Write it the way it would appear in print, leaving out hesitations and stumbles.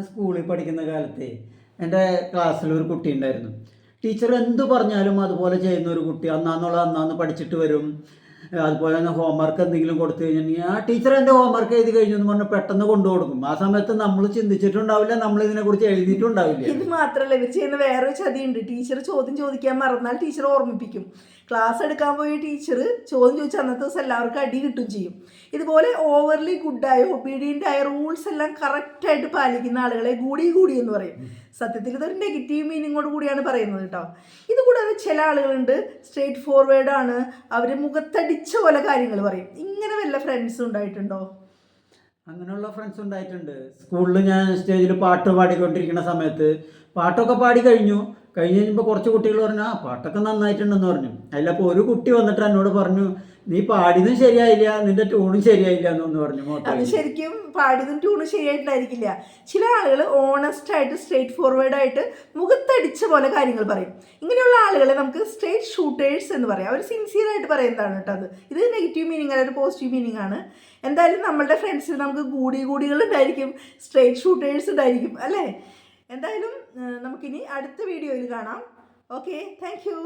സ്കൂളിൽ പഠിക്കുന്ന കാലത്തെ എൻ്റെ ക്ലാസ്സിലൊരു കുട്ടി ഉണ്ടായിരുന്നു. ടീച്ചർ എന്ത് പറഞ്ഞാലും അതുപോലെ ചെയ്യുന്ന ഒരു കുട്ടി. അന്നാന്ന് പഠിച്ചിട്ട് വരും. അതുപോലെ തന്നെ ഹോംവർക്ക് എന്തെങ്കിലും കൊടുത്തു കഴിഞ്ഞിട്ടുണ്ടെങ്കിൽ ആ ടീച്ചർ എൻ്റെ ഹോംവർക്ക് എഴുതി കഴിഞ്ഞു എന്ന് പറഞ്ഞ് പെട്ടെന്ന് കൊണ്ടു കൊടുക്കും. ആ സമയത്ത് നമ്മൾ ചിന്തിച്ചിട്ടുണ്ടാവില്ല, നമ്മൾ ഇതിനെക്കുറിച്ച് എഴുതിയിട്ടുണ്ടാവില്ല. ഇത് മാത്രമല്ല, ഇവർ ചെയ്യുന്ന വേറൊരു ചതിയുണ്ട്. ടീച്ചർ ചോദ്യം ചോദിക്കാൻ മറന്നാൽ ടീച്ചർ ഓർമ്മിപ്പിക്കും. ക്ലാസ് എടുക്കാൻ പോയ ടീച്ചർ ചോദ്യം ചോദിച്ചാൽ അന്നത്തെ ദിവസം എല്ലാവർക്കും അടി കിട്ടും ചെയ്യും. ഇതുപോലെ ഓവർലി ഗുഡായ ഒബീഡിയൻ്റ് ആയ റൂൾസ് എല്ലാം കറക്റ്റായിട്ട് പാലിക്കുന്ന ആളുകളെ ഗൂടി എന്ന് പറയും. സത്യത്തിൽ ഇതൊരു നെഗറ്റീവ് മീനിങ്ങോട് കൂടിയാണ് പറയുന്നത് കേട്ടോ. ഇതുകൂടാതെ ചില ആളുകളുണ്ട്, സ്ട്രേറ്റ് ഫോർവേഡാണ്, അവർ മുഖത്തടിച്ച പോലെ കാര്യങ്ങൾ പറയും. ഇങ്ങനെ വല്ല ഫ്രണ്ട്സ് ഉണ്ടായിട്ടുണ്ടോ? അങ്ങനെയുള്ള ഫ്രണ്ട്സ് ഉണ്ടായിട്ടുണ്ട്. സ്കൂളിൽ ഞാൻ സ്റ്റേജിൽ പാട്ട് പാടിക്കൊണ്ടിരിക്കുന്ന സമയത്ത് പാട്ടൊക്കെ പാടി കഴിഞ്ഞപ്പോൾ കുറച്ച് കുട്ടികൾ പറഞ്ഞു ആ പാട്ടൊക്കെ നന്നായിട്ടുണ്ടെന്ന് പറഞ്ഞു. അതിലപ്പോൾ ഒരു കുട്ടി വന്നിട്ട് എന്നോട് പറഞ്ഞു നീ പാടിയതും ശരിയായില്ല, നിന്റെ ട്യൂണും ശരിയായില്ല എന്നൊന്ന് പറഞ്ഞു. അത് ശരിക്കും പാടിയതും ട്യൂണും ശരിയായിട്ടുണ്ടായിരിക്കില്ല. ചില ആളുകൾ ഓണസ്റ്റ് ആയിട്ട് സ്ട്രേറ്റ് ഫോർവേഡ് ആയിട്ട് മുഖത്തടിച്ച പോലെ കാര്യങ്ങൾ പറയും. ഇങ്ങനെയുള്ള ആളുകളെ നമുക്ക് സ്ട്രേറ്റ് ഷൂട്ടേഴ്സ് എന്ന് പറയാം. അവർ സിൻസിയർ ആയിട്ട് പറയുന്നതാണ് കേട്ടോ. ഇത് നെഗറ്റീവ് മീനിങ് അല്ല, ഒരു പോസിറ്റീവ് മീനിങ് ആണ്. എന്തായാലും നമ്മളുടെ ഫ്രണ്ട്സിൽ നമുക്ക് ഗൂടികൾ ഉണ്ടായിരിക്കും, സ്ട്രേറ്റ് ഷൂട്ടേഴ്സ് ഉണ്ടായിരിക്കും അല്ലേ? എന്തായാലും നമുക്കിനി അടുത്ത വീഡിയോയിൽ കാണാം. Okay, thank you.